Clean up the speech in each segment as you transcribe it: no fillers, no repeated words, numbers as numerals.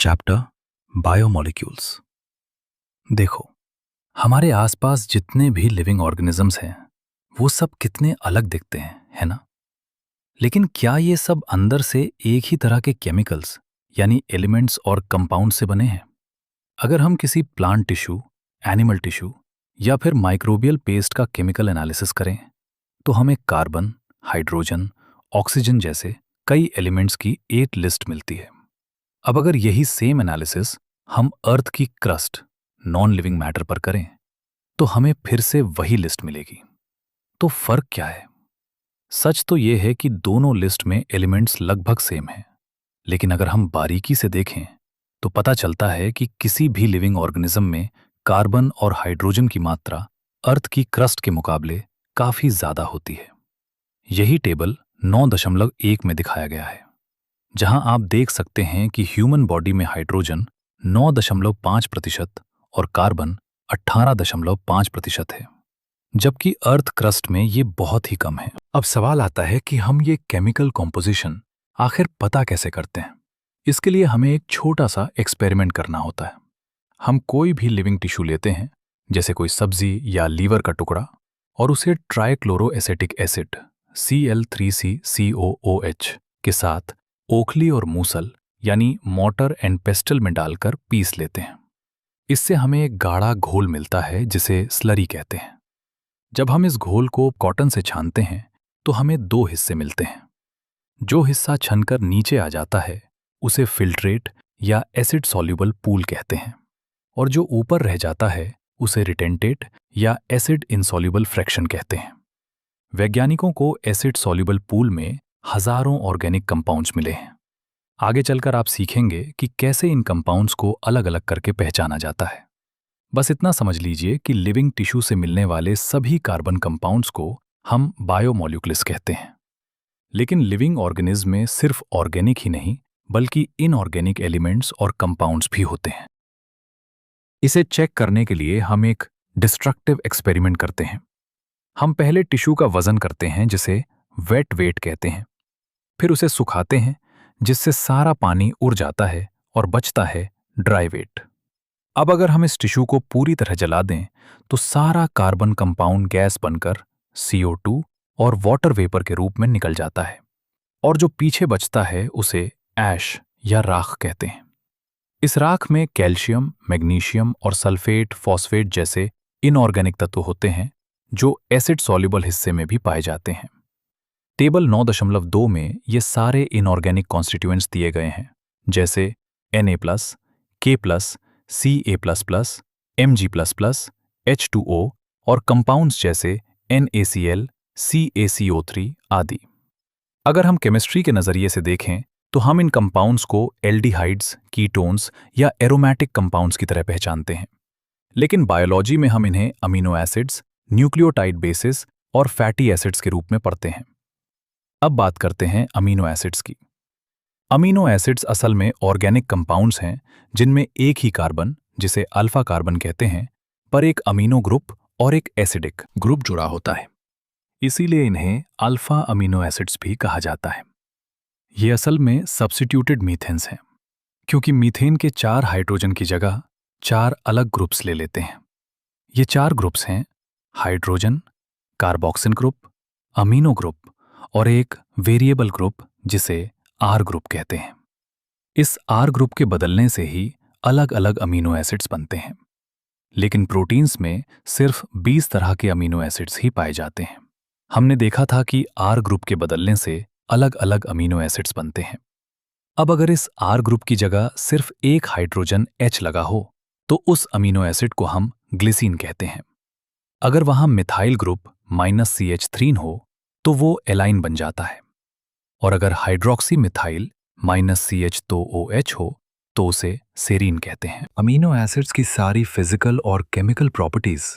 Chapter biomolecules. देखो, हमारे आसपास जितने भी लिविंग ऑर्गेनिजम्स हैं वो सब कितने अलग दिखते हैं, है ना? लेकिन क्या ये सब अंदर से एक ही तरह के केमिकल्स यानी एलिमेंट्स और कंपाउंड से बने हैं? अगर हम किसी प्लांट टिश्यू, एनिमल टिश्यू या फिर माइक्रोबियल पेस्ट का केमिकल एनालिसिस करें तो हमें कार्बन, हाइड्रोजन, ऑक्सीजन जैसे कई एलिमेंट्स की एक लिस्ट मिलती है। अब अगर यही सेम एनालिसिस हम अर्थ की क्रस्ट, नॉन लिविंग मैटर पर करें तो हमें फिर से वही लिस्ट मिलेगी। तो फर्क क्या है? सच तो यह है कि दोनों लिस्ट में एलिमेंट्स लगभग सेम हैं, लेकिन अगर हम बारीकी से देखें तो पता चलता है कि किसी भी लिविंग ऑर्गेनिज्म में कार्बन और हाइड्रोजन की मात्रा अर्थ की क्रस्ट के मुकाबले काफी ज्यादा होती है। यही टेबल 9.1 में दिखाया गया है, जहां आप देख सकते हैं कि ह्यूमन बॉडी में हाइड्रोजन 9.5% और कार्बन 18.5% है, जबकि अर्थ क्रस्ट में ये बहुत ही कम है। अब सवाल आता है कि हम ये केमिकल कॉम्पोजिशन आखिर पता कैसे करते हैं? इसके लिए हमें एक छोटा सा एक्सपेरिमेंट करना होता है। हम कोई भी लिविंग टिश्यू लेते हैं, जैसे कोई सब्जी या लीवर का टुकड़ा, और उसे ट्राइक्लोरोएसेटिक एसिड Cl3CCOOH के साथ ओखली और मूसल यानी मोटर एंड पेस्टल में डालकर पीस लेते हैं। इससे हमें एक गाढ़ा घोल मिलता है जिसे स्लरी कहते हैं। जब हम इस घोल को कॉटन से छानते हैं तो हमें दो हिस्से मिलते हैं। जो हिस्सा छनकर नीचे आ जाता है उसे फिल्ट्रेट या एसिड सॉल्युबल पूल कहते हैं, और जो ऊपर रह जाता है उसे रिटेंटेट या एसिड इनसॉल्युबल फ्रैक्शन कहते हैं। वैज्ञानिकों को एसिड सॉल्युबल पूल में हजारों ऑर्गेनिक कंपाउंड्स मिले हैं। आगे चलकर आप सीखेंगे कि कैसे इन कंपाउंड्स को अलग अलग करके पहचाना जाता है। बस इतना समझ लीजिए कि लिविंग टिश्यू से मिलने वाले सभी कार्बन कंपाउंड्स को हम बायोमॉलिक्यूल्स कहते हैं। लेकिन लिविंग ऑर्गेनिज्म में सिर्फ ऑर्गेनिक ही नहीं बल्कि इनऑर्गेनिक एलिमेंट्स और कंपाउंड्स भी होते हैं। इसे चेक करने के लिए हम एक डिस्ट्रक्टिव एक्सपेरिमेंट करते हैं। हम पहले टिश्यू का वजन करते हैं जिसे वेट वेट कहते हैं। फिर उसे सुखाते हैं जिससे सारा पानी उड़ जाता है और बचता है ड्राई वेट। अब अगर हम इस टिश्यू को पूरी तरह जला दें तो सारा कार्बन कंपाउंड गैस बनकर CO2 और वाटर वेपर के रूप में निकल जाता है, और जो पीछे बचता है उसे ऐश या राख कहते हैं। इस राख में कैल्शियम, मैग्नीशियम और सल्फेट, फॉस्फेट जैसे इनऑर्गेनिक तत्व होते हैं जो एसिड सॉल्युबल हिस्से में भी पाए जाते हैं। टेबल 9.2 में ये सारे इनऑर्गेनिक कॉन्स्टिट्यूएंट्स दिए गए हैं, जैसे Na+, K+, Ca++, Mg++, H2O और कंपाउंड्स जैसे NaCl, CaCO3 आदि। अगर हम केमिस्ट्री के नजरिए से देखें तो हम इन कंपाउंड्स को एल्डिहाइड्स, कीटोन्स या एरोमेटिक कंपाउंड्स की तरह पहचानते हैं, लेकिन बायोलॉजी में हम इन्हें अमीनो एसिड्स, न्यूक्लियोटाइड बेसिस और फैटी एसिड्स के रूप में पढ़ते हैं। अब बात करते हैं अमीनो एसिड्स की। अमीनो एसिड्स असल में ऑर्गेनिक कंपाउंड्स हैं जिनमें एक ही कार्बन, जिसे अल्फा कार्बन कहते हैं, पर एक अमीनो ग्रुप और एक एसिडिक ग्रुप जुड़ा होता है। इसीलिए इन्हें अल्फा अमीनो एसिड्स भी कहा जाता है। ये असल में सब्स्टिट्यूटेड मीथेन्स हैं, क्योंकि मीथेन के 4 हाइड्रोजन की जगह 4 अलग ग्रुप्स ले लेते हैं। ये 4 ग्रुप्स हैं hydrogen, carboxyl group, amino group और एक वेरिएबल ग्रुप जिसे R ग्रुप कहते हैं। इस R ग्रुप के बदलने से ही अलग अलग अमीनो एसिड्स बनते हैं, लेकिन प्रोटीन्स में सिर्फ 20 तरह के अमीनो एसिड्स ही पाए जाते हैं। हमने देखा था कि R ग्रुप के बदलने से अलग अलग अमीनो एसिड्स बनते हैं। अब अगर इस R ग्रुप की जगह सिर्फ एक हाइड्रोजन H लगा हो तो उस अमीनो एसिड को हम ग्लिसिन कहते हैं। अगर वहां मिथाइल ग्रुप -CH3 हो तो वो एलाइन बन जाता है, और अगर हाइड्रोक्सी मिथाइल -CH2OH हो तो उसे सेरीन कहते हैं। अमीनो एसिड्स की सारी फिजिकल और केमिकल प्रॉपर्टीज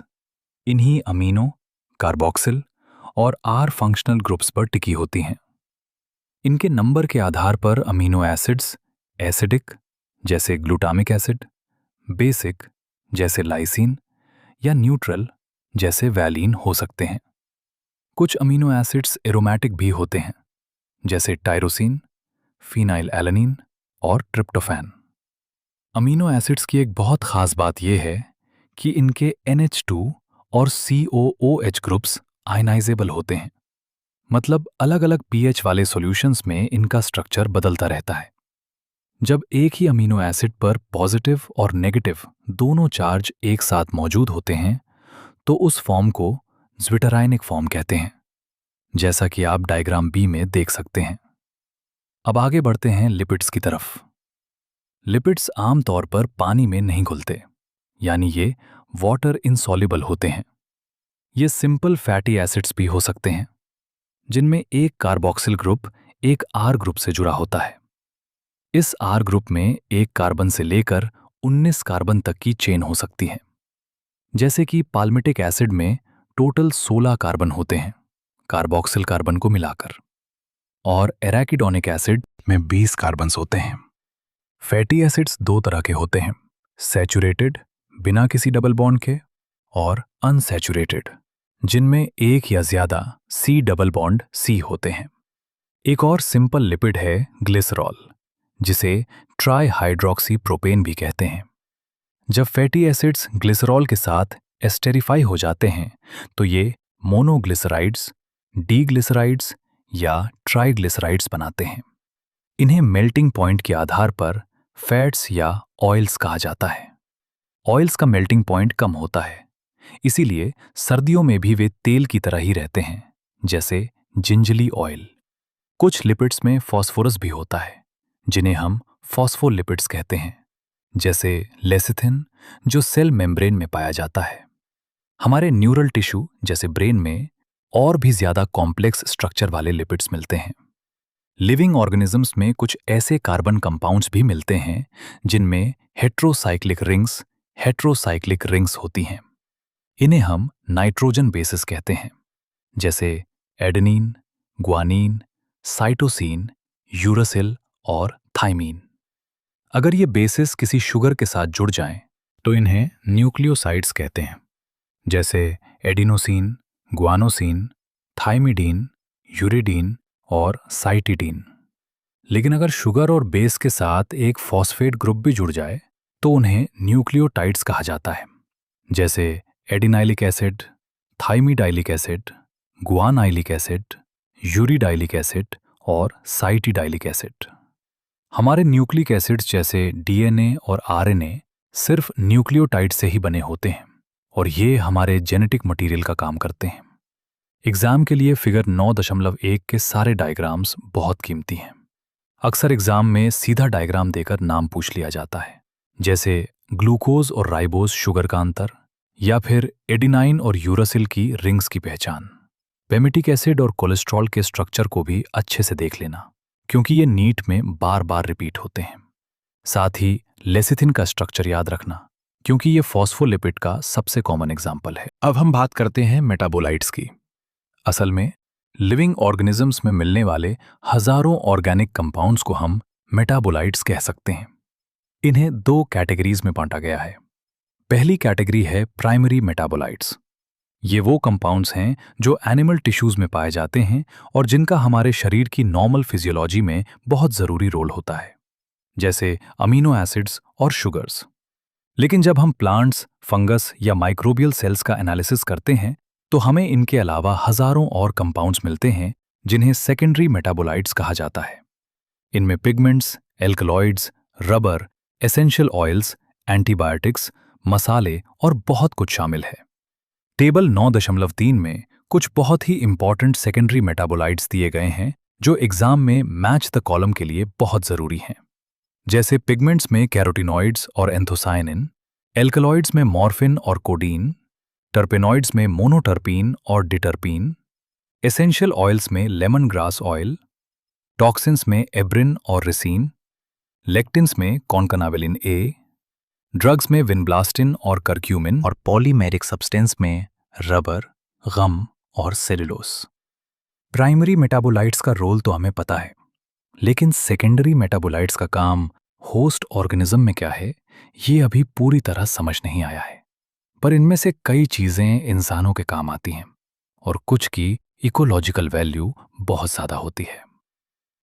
इन्हीं अमीनो, कार्बोक्सिल और R फंक्शनल ग्रुप्स पर टिकी होती हैं। इनके नंबर के आधार पर अमीनो एसिड्स एसिडिक जैसे ग्लूटामिक एसिड, बेसिक जैसे लाइसिन या न्यूट्रल जैसे वैलीन हो सकते हैं। कुछ अमीनो एसिड्स एरोमेटिक भी होते हैं, जैसे टायरोसिन, फिनाइल एलानिन और ट्रिप्टोफैन। अमीनो एसिड्स की एक बहुत खास बात यह है कि इनके NH2 और COOH ग्रुप्स आयनाइजेबल होते हैं। मतलब अलग अलग pH वाले सॉल्यूशंस में इनका स्ट्रक्चर बदलता रहता है। जब एक ही अमीनो एसिड पर पॉजिटिव और नेगेटिव दोनों चार्ज एक साथ मौजूद होते हैं तो उस फॉर्म को ज्विटरायनिक फॉर्म कहते हैं, जैसा कि आप डायग्राम बी में देख सकते हैं। अब आगे बढ़ते हैं लिपिड्स की तरफ। लिपिड्स आमतौर पर पानी में नहीं घुलते, यानी ये वाटर इनसॉल्युबल होते हैं। ये सिंपल फैटी एसिड्स भी हो सकते हैं, जिनमें एक कार्बोक्सिल ग्रुप एक R ग्रुप से जुड़ा होता है। इस R ग्रुप में एक कार्बन से लेकर 19 कार्बन तक की चेन हो सकती है। जैसे कि पाल्मिटिक एसिड में टोटल 16 कार्बन होते हैं कार्बोक्सिल कार्बन को मिलाकर, और एराकिडोनिक एसिड में 20 कार्बन्स होते हैं। फैटी एसिड्स दो तरह के होते हैं, सैचुरेटेड बिना किसी डबल बॉन्ड के और अनसैचुरेटेड जिनमें एक या ज्यादा C डबल बॉन्ड C होते हैं। एक और सिंपल लिपिड है ग्लिसरॉल, जिसे ट्राई हाइड्रोक्सी प्रोपेन भी कहते हैं। जब फैटी एसिड्स ग्लिसरॉल के साथ एस्टेरिफाई हो जाते हैं तो ये मोनोग्लिसराइड्स, डीग्लिसराइड्स या ट्राइग्लिसराइड्स बनाते हैं। इन्हें मेल्टिंग पॉइंट के आधार पर फैट्स या ऑयल्स कहा जाता है। ऑयल्स का मेल्टिंग पॉइंट कम होता है, इसीलिए सर्दियों में भी वे तेल की तरह ही रहते हैं, जैसे जिंजली ऑयल। कुछ लिपिड्स में फॉस्फोरस भी होता है, जिन्हें हम फॉस्फोलिपिड्स कहते हैं, जैसे लेसिथिन जो सेल मेम्ब्रेन में पाया जाता है। हमारे न्यूरल टिश्यू जैसे ब्रेन में और भी ज्यादा कॉम्प्लेक्स स्ट्रक्चर वाले लिपिड्स मिलते हैं। लिविंग ऑर्गेनिजम्स में कुछ ऐसे कार्बन कंपाउंड्स भी मिलते हैं जिनमें हेट्रोसाइक्लिक रिंग्स होती हैं। इन्हें हम नाइट्रोजन बेसिस कहते हैं, जैसे एडेनिन, ग्वानिन, साइटोसिन, यूरासिल और थाइमीन। अगर ये बेसिस किसी शुगर के साथ जुड़ जाएं, तो इन्हें न्यूक्लियोसाइड्स कहते हैं, जैसे एडिनोसिन, ग्वानोसिन, थाइमिडीन, यूरिडीन और साइटिडीन। लेकिन अगर शुगर और बेस के साथ एक फॉस्फेट ग्रुप भी जुड़ जाए तो उन्हें न्यूक्लियोटाइड्स कहा जाता है, जैसे adenylic acid, thymidylic acid, guanylic acid, uridylic acid और साइटिडाइलिक एसिड। हमारे न्यूक्लिक एसिड्स जैसे DNA और RNA सिर्फ न्यूक्लियोटाइड से ही बने होते हैं और ये हमारे जेनेटिक मटेरियल का काम करते हैं। एग्जाम के लिए फिगर 9.1 के सारे डायग्राम्स बहुत कीमती हैं। अक्सर एग्जाम में सीधा डायग्राम देकर नाम पूछ लिया जाता है, जैसे ग्लूकोज और राइबोज शुगर का अंतर, या फिर एडिनाइन और यूरासिल की रिंग्स की पहचान। पेमिटिक एसिड और कोलेस्ट्रॉल के स्ट्रक्चर को भी अच्छे से देख लेना, क्योंकि ये नीट में बार बार रिपीट होते हैं। साथ ही लेसिथिन का स्ट्रक्चर याद रखना, क्योंकि ये फॉस्फोलिपिड का सबसे कॉमन एग्जाम्पल है। अब हम बात करते हैं मेटाबोलाइट्स की। असल में लिविंग ऑर्गेनिजम्स में मिलने वाले हजारों ऑर्गेनिक कंपाउंड्स को हम मेटाबोलाइट्स कह सकते हैं। इन्हें दो कैटेगरीज में बांटा गया है। पहली कैटेगरी है प्राइमरी मेटाबोलाइट्स। ये वो कंपाउंड्स हैं जो एनिमल टिश्यूज में पाए जाते हैं और जिनका हमारे शरीर की नॉर्मल फिजियोलॉजी में बहुत जरूरी रोल होता है, जैसे अमीनो एसिड्स और शुगर्स। लेकिन जब हम प्लांट्स, फंगस या माइक्रोबियल सेल्स का एनालिसिस करते हैं तो हमें इनके अलावा हजारों और कंपाउंड्स मिलते हैं जिन्हें सेकेंडरी मेटाबोलाइट्स कहा जाता है। इनमें pigments, alkaloids, rubber, essential oils, antibiotics, मसाले और बहुत कुछ शामिल है। टेबल 9.3 में कुछ बहुत ही इंपॉर्टेंट सेकेंडरी मेटाबोलाइट्स दिए गए हैं जो एग्जाम में मैच द कॉलम के लिए बहुत जरूरी हैं। जैसे पिगमेंट्स में कैरोटिनॉइड्स और एंथोसायनिन, एल्कलॉइड्स में मॉर्फिन और कोडीन, टर्पेनॉइड्स में मोनोटर्पीन और डिटर्पीन, एसेंशियल ऑयल्स में लेमन ग्रास ऑयल, टॉक्सिन्स में एब्रिन और रिसीन, लेक्टिन्स में कॉन्कानावेलिन ए, ड्रग्स में विनब्लास्टिन और करक्यूमिन, और पॉलीमेरिक सब्सटेंस में रबर, गम और सेलुलोस। प्राइमरी मेटाबोलाइट्स का रोल तो हमें पता है, लेकिन सेकेंडरी मेटाबोलाइट्स का काम होस्ट ऑर्गेनिज्म में क्या है, ये अभी पूरी तरह समझ नहीं आया है। पर इनमें से कई चीजें इंसानों के काम आती हैं और कुछ की इकोलॉजिकल वैल्यू बहुत ज्यादा होती है।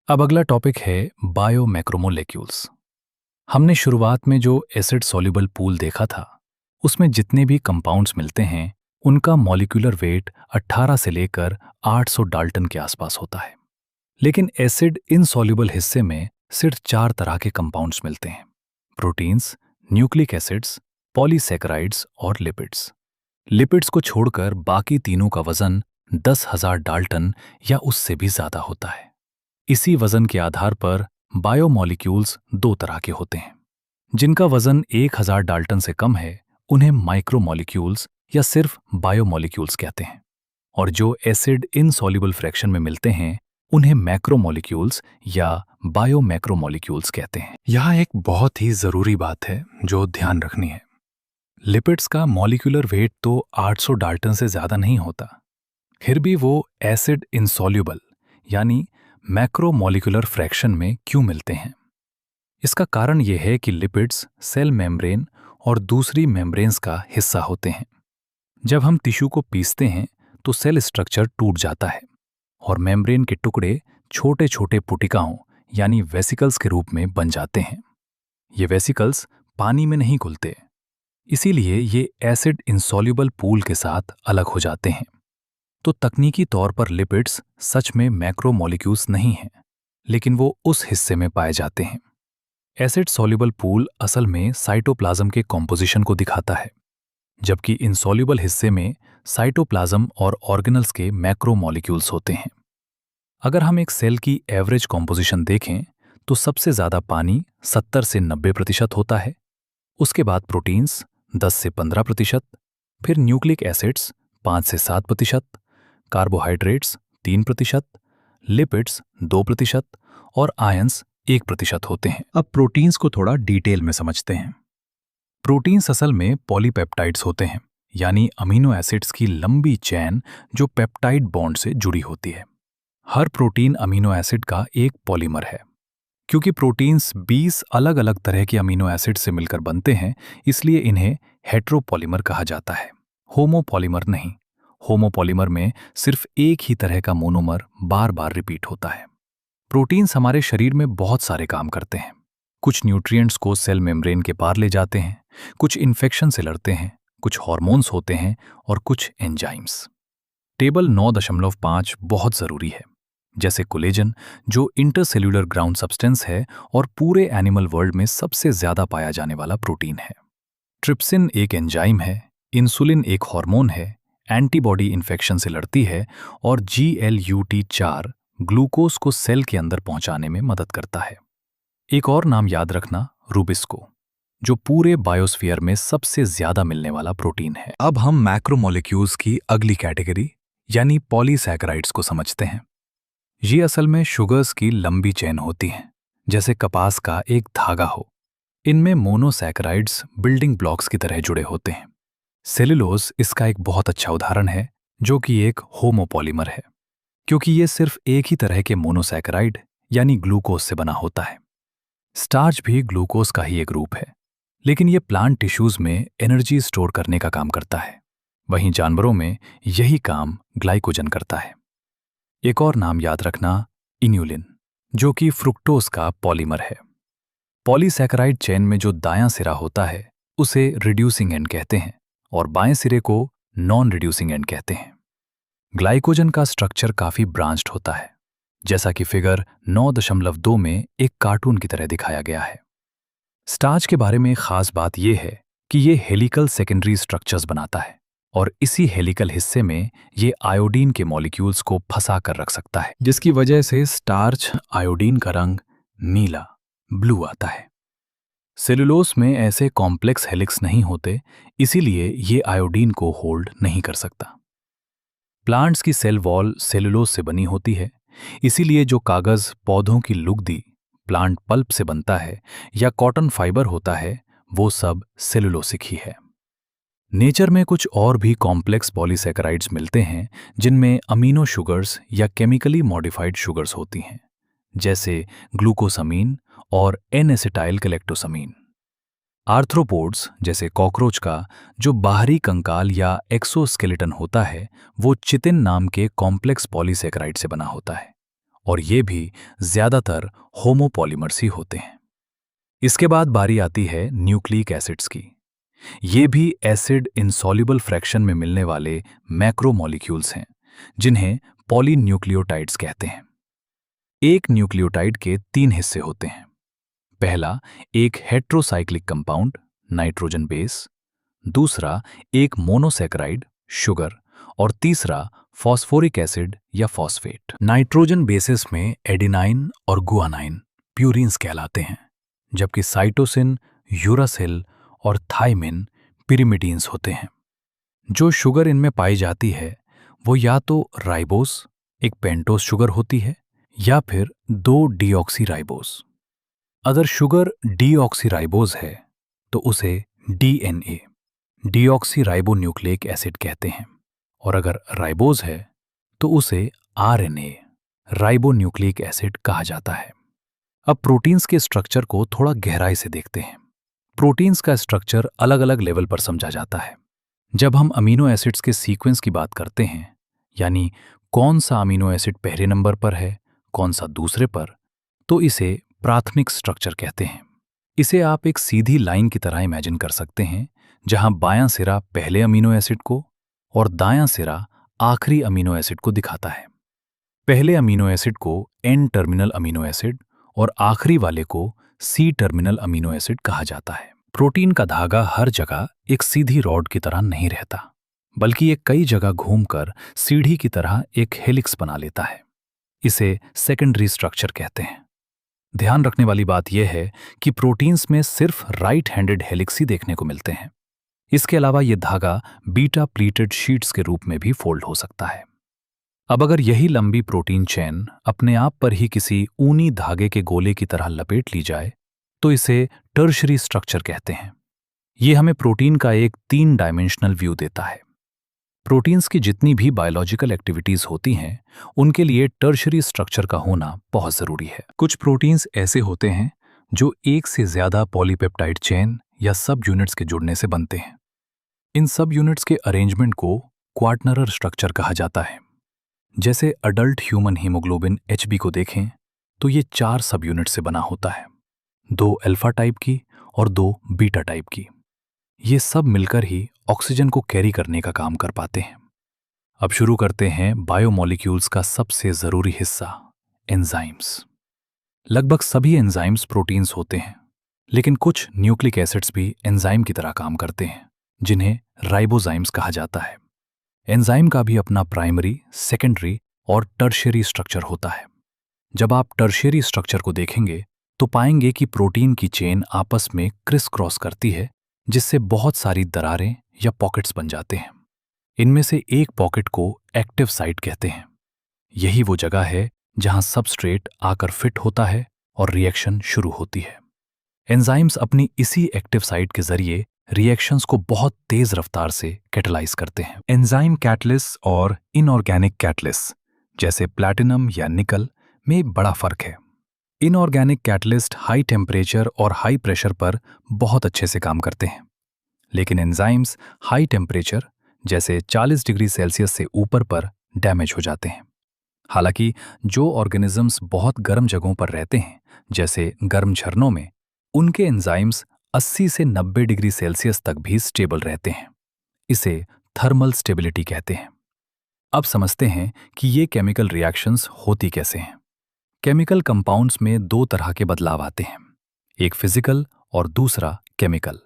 अब अगला टॉपिक है बायोमैक्रोमोलेक्यूल्स। हमने शुरुआत में जो एसिड सॉल्युबल पूल देखा था, उसमें जितने भी कंपाउंड्स मिलते हैं, उनका मॉलिक्यूलर वेट 18 से लेकर 800 डाल्टन के आसपास होता है। लेकिन एसिड इनसॉल्युबल हिस्से में सिर्फ 4 तरह के कंपाउंड्स मिलते हैं: प्रोटीन्स, न्यूक्लिक एसिड्स, पॉलीसैकेराइड्स और लिपिड्स। लिपिड्स को छोड़कर बाकी तीनों का वजन 10,000 डाल्टन या उससे भी ज्यादा होता है। इसी वजन के आधार पर बायोमॉलिक्यूल्स 2 तरह के होते हैं। जिनका वजन 1000 डाल्टन से कम है, उन्हें माइक्रोमॉलिक्यूल्स या सिर्फ बायोमॉलिक्यूल्स कहते हैं। और जो एसिड इनसॉल्युबल फ्रैक्शन में मिलते हैं, उन्हें मैक्रोमॉलिक्यूल्स या बायोमैक्रोमॉलिक्यूल्स कहते हैं। यहाँ एक बहुत ही जरूरी बात है जो ध्यान रखनी है। लिपिड्स का मॉलिक्यूलर वेट तो 800 डाल्टन से ज्यादा नहीं होता, फिर भी वो एसिड इनसॉल्युबल यानी मैक्रोमॉलिक्यूलर फ्रैक्शन में क्यों मिलते हैं? इसका कारण यह है कि लिपिड्स सेल मेम्ब्रेन और दूसरी मेम्ब्रेन्स का हिस्सा होते हैं। जब हम टिश्यू को पीसते हैं तो सेल स्ट्रक्चर टूट जाता है और मेम्ब्रेन के टुकड़े छोटे छोटे पुटिकाओं यानी वेसिकल्स के रूप में बन जाते हैं। ये वेसिकल्स पानी में नहीं घुलते, इसीलिए ये एसिड इनसॉल्युबल पूल के साथ अलग हो जाते हैं। तो तकनीकी तौर पर लिपिड्स सच में मैक्रोमॉलिक्यूल्स नहीं हैं, लेकिन वो उस हिस्से में पाए जाते हैं। एसिड सॉल्युबल पूल असल में साइटोप्लाज्म के कॉम्पोजिशन को दिखाता है, जबकि इनसॉल्युबल हिस्से में साइटोप्लाज्म और ऑर्गेनल्स के मैक्रोमॉलिक्यूल्स होते हैं। अगर हम एक सेल की एवरेज कॉम्पोजिशन देखें तो सबसे ज्यादा पानी 70 से 90% होता है, उसके बाद प्रोटीन्स 10 से 15%, फिर न्यूक्लिक एसिड्स 5 से 7%, कार्बोहाइड्रेट्स 3%, लिपिड्स 2% और आयंस 1% होते हैं। अब प्रोटीन्स को थोड़ा डिटेल में समझते हैं। प्रोटीन्स असल में पॉलीपेप्टाइड्स होते हैं, यानी अमीनो एसिड्स की लंबी चेन जो पेप्टाइड बॉन्ड से जुड़ी होती है। हर प्रोटीन अमीनो एसिड का एक पॉलीमर है। क्योंकि प्रोटीन्स 20 अलग अलग तरह के अमीनो एसिड से मिलकर बनते हैं, इसलिए इन्हें हेट्रोपॉलीमर कहा जाता है, होमोपॉलीमर नहीं। होमोपॉलीमर में सिर्फ एक ही तरह का मोनोमर बार बार रिपीट होता है। प्रोटीन्स हमारे शरीर में बहुत सारे काम करते हैं। कुछ न्यूट्रिएंट्स को सेल मेम्ब्रेन के पार ले जाते हैं, कुछ इन्फेक्शन से लड़ते हैं, कुछ हार्मोन्स होते हैं और कुछ एंजाइम्स। टेबल 9.5 बहुत जरूरी है, जैसे कोलेजन जो इंटरसेल्यूलर ग्राउंड सब्सटेंस है और पूरे एनिमल वर्ल्ड में सबसे ज्यादा पाया जाने वाला प्रोटीन है। ट्रिप्सिन एक एंजाइम है, इंसुलिन एक हार्मोन है, एंटीबॉडी इन्फेक्शन से लड़ती है और GLUT4 ग्लूकोज को सेल के अंदर पहुंचाने में मदद करता है। एक और नाम याद रखना, रूबिस्को, जो पूरे बायोस्फीयर में सबसे ज्यादा मिलने वाला प्रोटीन है। अब हम मैक्रोमॉलिक्यूल्स की अगली कैटेगरी यानी पॉलीसैकेराइड्स को समझते हैं। ये असल में शुगर्स की लंबी चेन होती हैं, जैसे कपास का एक धागा हो। इनमें मोनोसैकेराइड्स बिल्डिंग ब्लॉक्स की तरह जुड़े होते हैं। सेलुलोज इसका एक बहुत अच्छा उदाहरण है, जो कि एक होमोपॉलीमर है, क्योंकि ये सिर्फ एक ही तरह के मोनोसैकेराइड यानी ग्लूकोज से बना होता है। स्टार्च भी ग्लूकोज का ही एक रूप है, लेकिन ये प्लांट टिश्यूज में एनर्जी स्टोर करने का काम करता है। वहीं जानवरों में यही काम ग्लाइकोजन करता है। एक और नाम याद रखना, इन्यूलिन, जो कि फ्रुक्टोज का पॉलीमर है। पॉलीसैकेराइड चेन में जो दायां सिरा होता है उसे रिड्यूसिंग एंड कहते हैं और बाएं सिरे को नॉन रिड्यूसिंग एंड कहते हैं। ग्लाइकोजन का स्ट्रक्चर काफी ब्रांच्ड होता है, जैसा कि फिगर 9.2 में एक कार्टून की तरह दिखाया गया है। स्टार्च के बारे में खास बात यह है कि ये हेलिकल सेकेंडरी स्ट्रक्चर्स बनाता है और इसी हेलिकल हिस्से में ये आयोडीन के मॉलिक्यूल्स को फंसा कर रख सकता है, जिसकी वजह से स्टार्च आयोडीन का रंग नीला ब्लू आता है। सेलुलोज में ऐसे कॉम्प्लेक्स हेलिक्स नहीं होते, इसीलिए ये आयोडीन को होल्ड नहीं कर सकता। प्लांट्स की सेल वॉल सेलुलोज से बनी होती है, इसीलिए जो कागज पौधों की लुगदी प्लांट पल्प से बनता है या कॉटन फाइबर होता है, वो सब सेलुलोसिक ही है। नेचर में कुछ और भी कॉम्प्लेक्स पॉलीसैकेराइड्स मिलते हैं, जिनमें अमीनो शुगर्स या केमिकली मॉडिफाइड शुगर्स होती हैं, जैसे ग्लूकोसामीन और N-एसिटाइल गैलेक्टोसामीन। आर्थ्रोपोड्स जैसे कॉकरोच का जो बाहरी कंकाल या एक्सोस्केलेटन होता है, वो चिटिन नाम के कॉम्प्लेक्स पॉलीसैकेराइड से बना होता है और ये भी ज्यादातर होमोपॉलीमर्स ही होते हैं। इसके बाद बारी आती है न्यूक्लिक एसिड्स की। ये भी एसिड इनसॉल्युबल फ्रैक्शन में मिलने वाले मैक्रोमॉलिक्यूल्स हैं, जिन्हें पॉलीन्यूक्लियोटाइड्स कहते हैं। एक न्यूक्लियोटाइड के 3 हिस्से होते हैं। पहला एक हेट्रोसाइक्लिक कंपाउंड नाइट्रोजन बेस, दूसरा एक मोनोसैकेराइड शुगर और तीसरा फॉस्फोरिक एसिड या फॉस्फेट। नाइट्रोजन बेसिस में एडिनाइन और गुआनाइन प्यूरिन्स कहलाते हैं, जबकि साइटोसिन, यूरासिल और थाइमिन पिरिमिडीन्स होते हैं। जो शुगर इनमें पाई जाती है वो या तो राइबोस, एक पेंटोस शुगर होती है, या फिर 2 डीऑक्सीराइबोस। अगर शुगर डीऑक्सीराइबोस है तो उसे डीएनए, डीऑक्सीराइबोन्यूक्लिक एसिड कहते हैं, और अगर राइबोस है तो उसे आरएनए, राइबोन्यूक्लिक एसिड कहा जाता है। अब प्रोटीन्स के स्ट्रक्चर को थोड़ा गहराई से देखते हैं। प्रोटीन्स का स्ट्रक्चर अलग अलग लेवल पर समझा जाता है। जब हम अमीनो एसिड्स के सीक्वेंस की बात करते हैं, यानी कौन सा अमीनो एसिड पहले नंबर पर है, कौन सा दूसरे पर, तो इसे प्राथमिक स्ट्रक्चर कहते हैं। इसे आप एक सीधी लाइन की तरह इमेजिन कर सकते हैं, जहां बायां सिरा पहले अमीनो एसिड को और दायां सिरा आखिरी अमीनो एसिड को दिखाता है। पहले अमीनो एसिड को एन टर्मिनल अमीनो एसिड और आखिरी वाले को सी टर्मिनल अमीनो एसिड कहा जाता है। प्रोटीन का धागा हर जगह एक सीधी रॉड की तरह नहीं रहता, बल्कि ये कई जगह घूमकर सीढ़ी की तरह एक हेलिक्स बना लेता है। इसे सेकेंडरी स्ट्रक्चर कहते हैं। ध्यान रखने वाली बात यह है कि प्रोटीन्स में सिर्फ राइट हैंडेड हेलिक्स ही देखने को मिलते हैं। इसके अलावा यह धागा बीटा प्लीटेड शीट्स के रूप में भी फोल्ड हो सकता है। अब अगर यही लंबी प्रोटीन चेन अपने आप पर ही किसी ऊनी धागे के गोले की तरह लपेट ली जाए तो इसे टर्शरी स्ट्रक्चर कहते हैं। ये हमें प्रोटीन का एक 3 डायमेंशनल व्यू देता है। प्रोटीन्स की जितनी भी बायोलॉजिकल एक्टिविटीज होती हैं, उनके लिए टर्शरी स्ट्रक्चर का होना बहुत जरूरी है। कुछ प्रोटीन्स ऐसे होते हैं जो एक से ज्यादा पॉलीपेप्टाइड चेन या सब यूनिट्स के जुड़ने से बनते हैं। इन सब यूनिट्स के अरेंजमेंट को क्वार्टनरर स्ट्रक्चर कहा जाता है। जैसे अडल्ट ह्यूमन हीमोग्लोबिन HB को देखें तो ये 4 सब यूनिट से बना होता है, 2 अल्फा टाइप की और 2 बीटा टाइप की। ये सब मिलकर ही ऑक्सीजन को कैरी करने का काम कर पाते हैं। अब शुरू करते हैं बायोमॉलिक्यूल्स का सबसे जरूरी हिस्सा, एंजाइम्स। लगभग सभी एंजाइम्स प्रोटीन्स होते हैं, लेकिन कुछ न्यूक्लिक एसिड्स भी एंजाइम की तरह काम करते हैं, जिन्हें राइबोजाइम्स कहा जाता है। एंजाइम का भी अपना प्राइमरी, सेकेंडरी और टर्शियरी स्ट्रक्चर होता है। जब आप टर्शियरी स्ट्रक्चर को देखेंगे तो पाएंगे कि प्रोटीन की चेन आपस में क्रिस क्रॉस करती है, जिससे बहुत सारी दरारें या पॉकेट्स बन जाते हैं। इनमें से एक पॉकेट को एक्टिव साइट कहते हैं। यही वो जगह है जहां सबस्ट्रेट आकर फिट होता है और रिएक्शन शुरू होती है। एंजाइम्स अपनी इसी एक्टिव साइट के जरिए रिएक्शंस को बहुत तेज रफ्तार से कैटलाइज करते हैं। एंजाइम कैटलिस्ट और इनऑर्गेनिक कैटलिस्ट जैसे प्लैटिनम या निकल में बड़ा फर्क है। इनऑर्गेनिक कैटलिस्ट हाई टेम्परेचर और हाई प्रेशर पर बहुत अच्छे से काम करते हैं, लेकिन एंजाइम्स हाई टेम्परेचर जैसे 40 डिग्री सेल्सियस से ऊपर पर डैमेज हो जाते हैं। हालांकि जो ऑर्गेनिजम्स बहुत गर्म जगहों पर रहते हैं, जैसे गर्म झरनों में, उनके एंजाइम्स 80 से 90 डिग्री सेल्सियस तक भी स्टेबल रहते हैं। इसे थर्मल स्टेबिलिटी कहते हैं। अब समझते हैं कि ये केमिकल रिएक्शंस होती कैसे हैं। केमिकल कंपाउंड्स में 2 तरह के बदलाव आते हैं, एक फिजिकल और दूसरा केमिकल।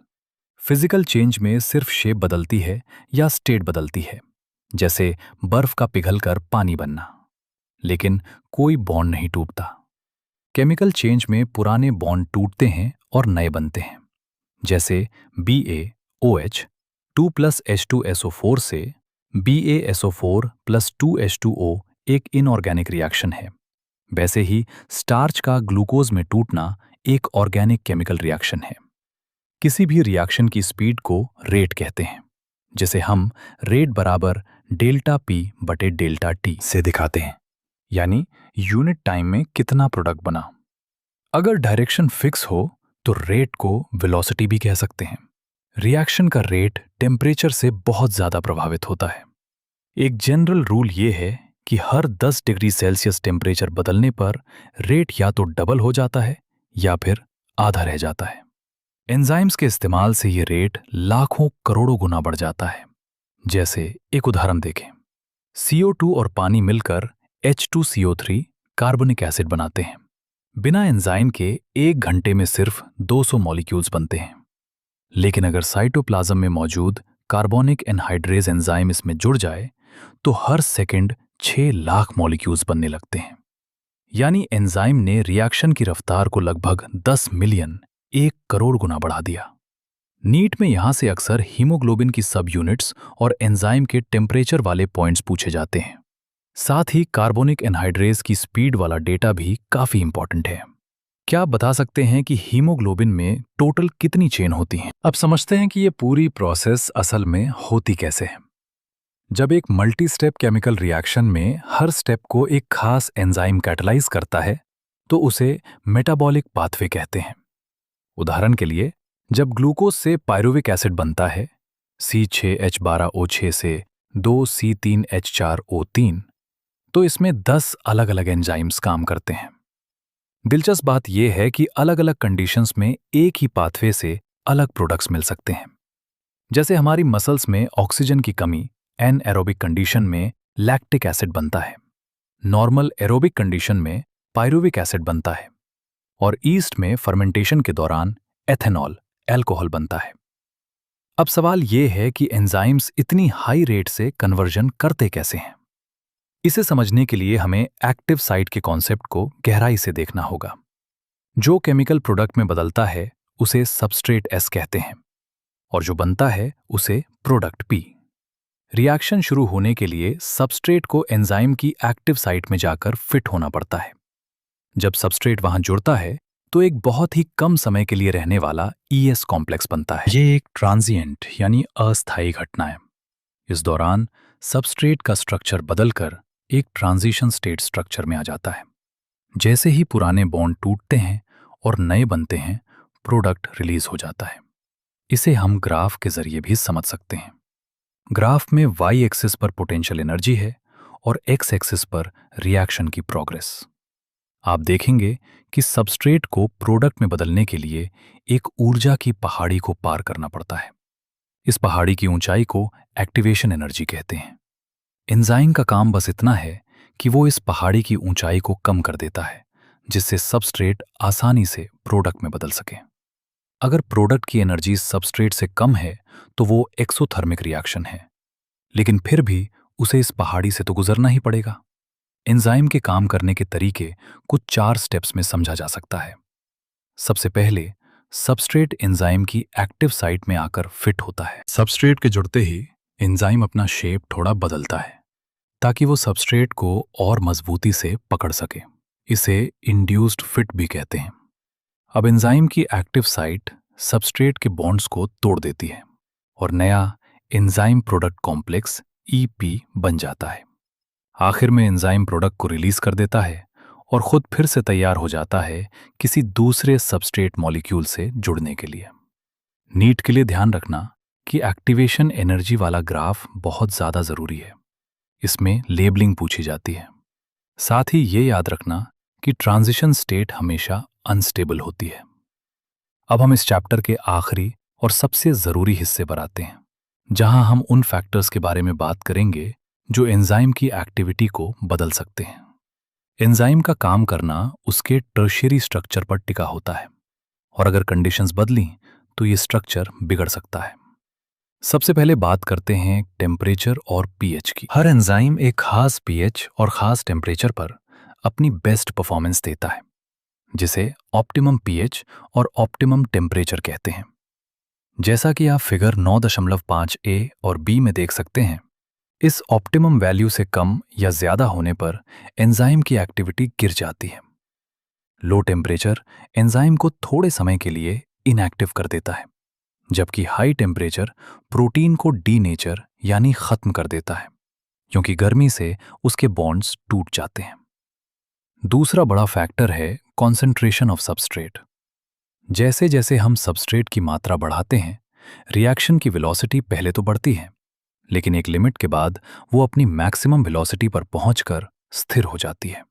फिजिकल चेंज में सिर्फ शेप बदलती है या स्टेट बदलती है, जैसे बर्फ का पिघलकर पानी बनना, लेकिन कोई बॉन्ड नहीं टूटता। केमिकल चेंज में पुराने बॉन्ड टूटते हैं और नए बनते हैं, जैसे BaOH 2+H2SO4 से BaSO4 + 2H2O एक इनऑर्गेनिक रिएक्शन है। वैसे ही स्टार्च का ग्लूकोज में टूटना एक ऑर्गेनिक केमिकल रिएक्शन है। किसी भी रिएक्शन की स्पीड को रेट कहते हैं, जिसे हम रेट बराबर ΔP/ΔT से दिखाते हैं, यानी यूनिट टाइम में कितना प्रोडक्ट बना। अगर डायरेक्शन फिक्स हो तो रेट को वेलोसिटी भी कह सकते हैं। रिएक्शन का रेट टेम्परेचर से बहुत ज्यादा प्रभावित होता है। एक जनरल रूल ये है कि हर 10 डिग्री सेल्सियस टेम्परेचर बदलने पर रेट या तो डबल हो जाता है या फिर आधा रह जाता है। एंजाइम्स के इस्तेमाल से ये रेट लाखों करोड़ों गुना बढ़ जाता है। जैसे एक उदाहरण देखें, CO2 और पानी मिलकर H2CO3 कार्बनिक एसिड बनाते हैं। बिना एंजाइम के 1 घंटे में सिर्फ 200 मॉलिक्यूल्स बनते हैं। लेकिन अगर साइटोप्लाज्म में मौजूद कार्बोनिक एनहाइड्रेज एंजाइम इसमें जुड़ जाए तो हर सेकंड 6 लाख मॉलिक्यूल्स बनने लगते हैं। यानी एंजाइम ने रिएक्शन की रफ्तार को लगभग 10 मिलियन 1 करोड़ गुना बढ़ा दिया। नीट में यहां से अक्सर हीमोग्लोबिन की सब यूनिट्स और एंजाइम के टेम्परेचर वाले पॉइंट्स पूछे जाते हैं। साथ ही कार्बोनिक एनहाइड्रेज की स्पीड वाला डेटा भी काफी इंपॉर्टेंट है। क्या आप बता सकते हैं कि हीमोग्लोबिन में टोटल कितनी चेन होती हैं? अब समझते हैं कि ये पूरी प्रोसेस असल में होती कैसे है। जब एक मल्टी स्टेप केमिकल रिएक्शन में हर स्टेप को एक खास एंजाइम कैटलाइज करता है तो उसे मेटाबॉलिक पाथवे कहते हैं। उदाहरण के लिए, जब ग्लूकोज से पायरुविक एसिड बनता है C6H12O6 से 2C3H4O3, तो इसमें 10 अलग अलग एंजाइम्स काम करते हैं। दिलचस्प बात यह है कि अलग अलग कंडीशंस में एक ही पाथवे से अलग प्रोडक्ट्स मिल सकते हैं। जैसे हमारी मसल्स में ऑक्सीजन की कमी एनएरोबिक कंडीशन में लैक्टिक एसिड बनता है, नॉर्मल एरोबिक कंडीशन में पायरुविक एसिड बनता है, और ईस्ट में फर्मेंटेशन के दौरान एथेनॉल अल्कोहल बनता है। अब सवाल यह है कि एंजाइम्स इतनी हाई रेट से कन्वर्जन करते कैसे हैं। इसे समझने के लिए हमें एक्टिव साइट के कॉन्सेप्ट को गहराई से देखना होगा। जो केमिकल प्रोडक्ट में बदलता है उसे सबस्ट्रेट S कहते हैं और जो बनता है उसे प्रोडक्ट P। रिएक्शन शुरू होने के लिए सबस्ट्रेट को एंजाइम की एक्टिव साइट में जाकर फिट होना पड़ता है। जब सबस्ट्रेट वहां जुड़ता है तो एक बहुत ही कम समय के लिए रहने वाला ES कॉम्प्लेक्स बनता है। ये एक ट्रांजिएंट यानी अस्थायी घटना है। इस दौरान सबस्ट्रेट का स्ट्रक्चर बदलकर एक ट्रांजिशन स्टेट स्ट्रक्चर में आ जाता है। जैसे ही पुराने बॉन्ड टूटते हैं और नए बनते हैं, प्रोडक्ट रिलीज हो जाता है। इसे हम ग्राफ के जरिए भी समझ सकते हैं। ग्राफ में Y एक्सिस पर पोटेंशियल एनर्जी है और X एक्सिस पर रिएक्शन की प्रोग्रेस। आप देखेंगे कि सबस्ट्रेट को प्रोडक्ट में बदलने के लिए एक ऊर्जा की पहाड़ी को पार करना पड़ता है। इस पहाड़ी की ऊंचाई को एक्टिवेशन एनर्जी कहते हैं। एंजाइम का काम बस इतना है कि वो इस पहाड़ी की ऊंचाई को कम कर देता है, जिससे सबस्ट्रेट आसानी से प्रोडक्ट में बदल सके। अगर प्रोडक्ट की एनर्जी सबस्ट्रेट से कम है तो वो एक्सोथर्मिक रिएक्शन है, लेकिन फिर भी उसे इस पहाड़ी से तो गुजरना ही पड़ेगा। एंजाइम के काम करने के तरीके कुछ 4 स्टेप्स में समझा जा सकता है। सबसे पहले सबस्ट्रेट एंजाइम की एक्टिव साइट में आकर फिट होता है। सबस्ट्रेट के जुड़ते ही एंजाइम अपना शेप थोड़ा बदलता है ताकि वो सबस्ट्रेट को और मजबूती से पकड़ सके। इसे इंड्यूस्ड फिट भी कहते हैं। अब एंजाइम की एक्टिव साइट सबस्ट्रेट के बॉन्ड्स को तोड़ देती है और नया एंजाइम प्रोडक्ट कॉम्प्लेक्स EP बन जाता है। आखिर में एंजाइम प्रोडक्ट को रिलीज कर देता है और खुद फिर से तैयार हो जाता है किसी दूसरे सबस्ट्रेट मॉलिक्यूल से जुड़ने के लिए। नीट के लिए ध्यान रखना कि एक्टिवेशन एनर्जी वाला ग्राफ बहुत ज्यादा जरूरी है। इसमें लेबलिंग पूछी जाती है। साथ ही ये याद रखना कि ट्रांजिशन स्टेट हमेशा अनस्टेबल होती है। अब हम इस चैप्टर के आखिरी और सबसे जरूरी हिस्से पर आते हैं, जहां हम उन फैक्टर्स के बारे में बात करेंगे जो एंजाइम की एक्टिविटी को बदल सकते हैं। एंजाइम का काम करना उसके टर्शियरी स्ट्रक्चर पर टिका होता है और अगर कंडीशंस बदली तो ये स्ट्रक्चर बिगड़ सकता है। सबसे पहले बात करते हैं टेम्परेचर और pH की। हर एंजाइम एक खास pH और खास टेम्परेचर पर अपनी बेस्ट परफॉर्मेंस देता है, जिसे ऑप्टिमम pH और ऑप्टिमम टेम्परेचर कहते हैं। जैसा कि आप फिगर 9.5a और b में देख सकते हैं, इस ऑप्टिमम वैल्यू से कम या ज्यादा होने पर एंजाइम की एक्टिविटी गिर जाती है। लो टेम्परेचर एंजाइम को थोड़े समय के लिए इनएक्टिव कर देता है, जबकि हाई टेम्परेचर प्रोटीन को डीनेचर यानी खत्म कर देता है, क्योंकि गर्मी से उसके बॉन्ड्स टूट जाते हैं। दूसरा बड़ा फैक्टर है कॉन्सेंट्रेशन ऑफ सबस्ट्रेट। जैसे जैसे हम सबस्ट्रेट की मात्रा बढ़ाते हैं, रिएक्शन की वेलोसिटी पहले तो बढ़ती है, लेकिन एक लिमिट के बाद वो अपनी मैक्सिमम वेलोसिटी पर पहुंचकर स्थिर हो जाती है।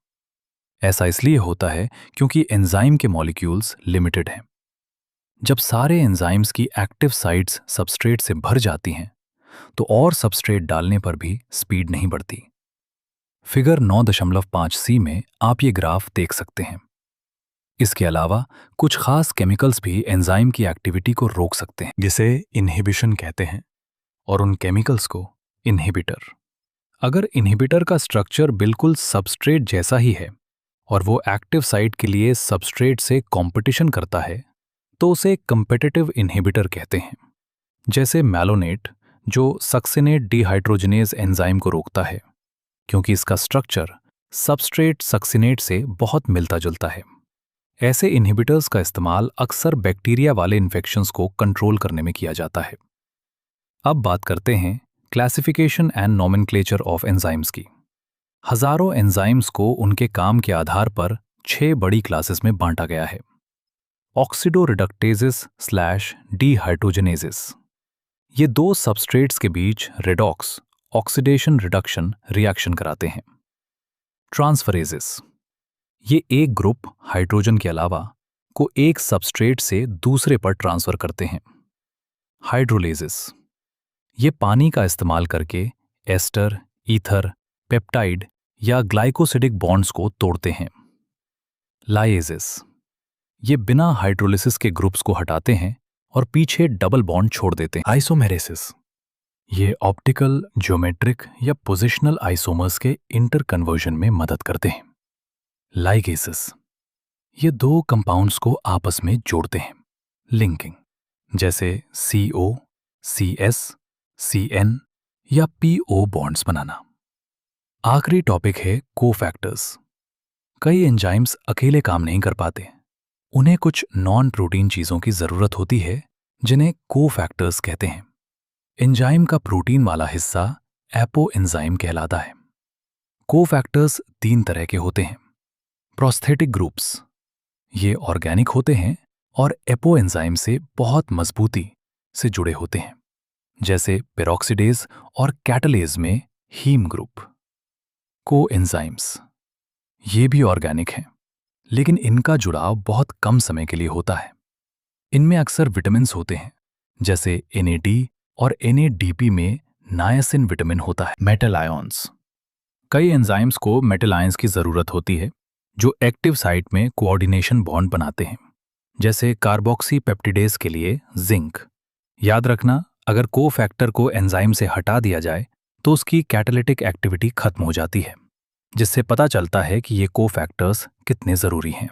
ऐसा इसलिए होता है क्योंकि एंजाइम के मॉलिक्यूल्स लिमिटेड हैं जब सारे एंजाइम्स की एक्टिव साइट्स सबस्ट्रेट से भर जाती हैं तो और सबस्ट्रेट डालने पर भी स्पीड नहीं बढ़ती। फिगर 9.5 सी में आप ये ग्राफ देख सकते हैं। इसके अलावा कुछ खास केमिकल्स भी एंजाइम की एक्टिविटी को रोक सकते हैं, जिसे इन्हिबिशन कहते हैं, और उन केमिकल्स को इन्हिबिटर। अगर इन्हिबिटर का स्ट्रक्चर बिल्कुल सबस्ट्रेट जैसा ही है और वो एक्टिव साइट के लिए सबस्ट्रेट से कंपटीशन करता है तो उसे कम्पिटिटिव इन्हिबिटर कहते हैं। जैसे मैलोनेट, जो सक्सिनेट डिहाइड्रोजनेज एंजाइम को रोकता है क्योंकि इसका स्ट्रक्चर सबस्ट्रेट सक्सिनेट से बहुत मिलता जुलता है। ऐसे इन्हिबिटर्स का इस्तेमाल अक्सर बैक्टीरिया वाले इन्फेक्शंस को कंट्रोल करने में किया जाता है। अब बात करते हैं classification and nomenclature of enzymes की। हजारों एंजाइम्स को उनके काम के आधार पर 6 बड़ी क्लासेस में बांटा गया है। ऑक्सीडोरिडक्टेजेस स्लैश डिहाइड्रोजनेजेस, ये दो सबस्ट्रेट्स के बीच रेडॉक्स ऑक्सीडेशन रिडक्शन रिएक्शन कराते हैं। ट्रांसफरेजेस, ये एक ग्रुप हाइड्रोजन के अलावा को एक सबस्ट्रेट से दूसरे पर ट्रांसफर करते हैं। हाइड्रोलेजेस, ये पानी का इस्तेमाल करके एस्टर, ईथर, पेप्टाइड या ग्लाइकोसिडिक बॉन्ड्स को तोड़ते हैं। लाइएजेस, ये बिना हाइड्रोलिसिस के ग्रुप्स को हटाते हैं और पीछे डबल बॉन्ड छोड़ देते हैं। आइसोमेरेसिस, ये ऑप्टिकल, ज्योमेट्रिक या पोजिशनल आइसोमर्स के इंटर कन्वर्जन में मदद करते हैं। लाइगेसेस, ये दो कंपाउंड्स को आपस में जोड़ते हैं, लिंकिंग, जैसे CO, CS, CN या PO बॉन्ड्स बनाना। आखिरी टॉपिक है कोफैक्टर्स। कई एंजाइम्स अकेले काम नहीं कर पाते, उन्हें कुछ नॉन प्रोटीन चीजों की जरूरत होती है जिन्हें कोफैक्टर्स कहते हैं। एंजाइम का प्रोटीन वाला हिस्सा एपो एंजाइम कहलाता है। कोफैक्टर्स 3 तरह के होते हैं। प्रोस्थेटिक ग्रुप्स, ये ऑर्गेनिक होते हैं और एपो एंजाइम से बहुत मजबूती से जुड़े होते हैं, जैसे पेरोक्सिडेज और कैटलेज में हीम ग्रुप। को एंजाइम्स, ये भी ऑर्गेनिक हैं, लेकिन इनका जुड़ाव बहुत कम समय के लिए होता है। इनमें अक्सर विटामिन्स होते हैं, जैसे NAD और NADP में नायासिन विटामिन होता है। मेटल आयंस, कई एंजाइम्स को मेटल आयंस की जरूरत होती है जो एक्टिव साइट में कोऑर्डिनेशन बॉन्ड बनाते हैं, जैसे कार्बोक्सी पेप्टिडेज के लिए जिंक। याद रखना, अगर कोफैक्टर को एंजाइम से हटा दिया जाए तो उसकी कैटालिटिक एक्टिविटी खत्म हो जाती है, जिससे पता चलता है कि ये कोफैक्टर्स कितने जरूरी हैं।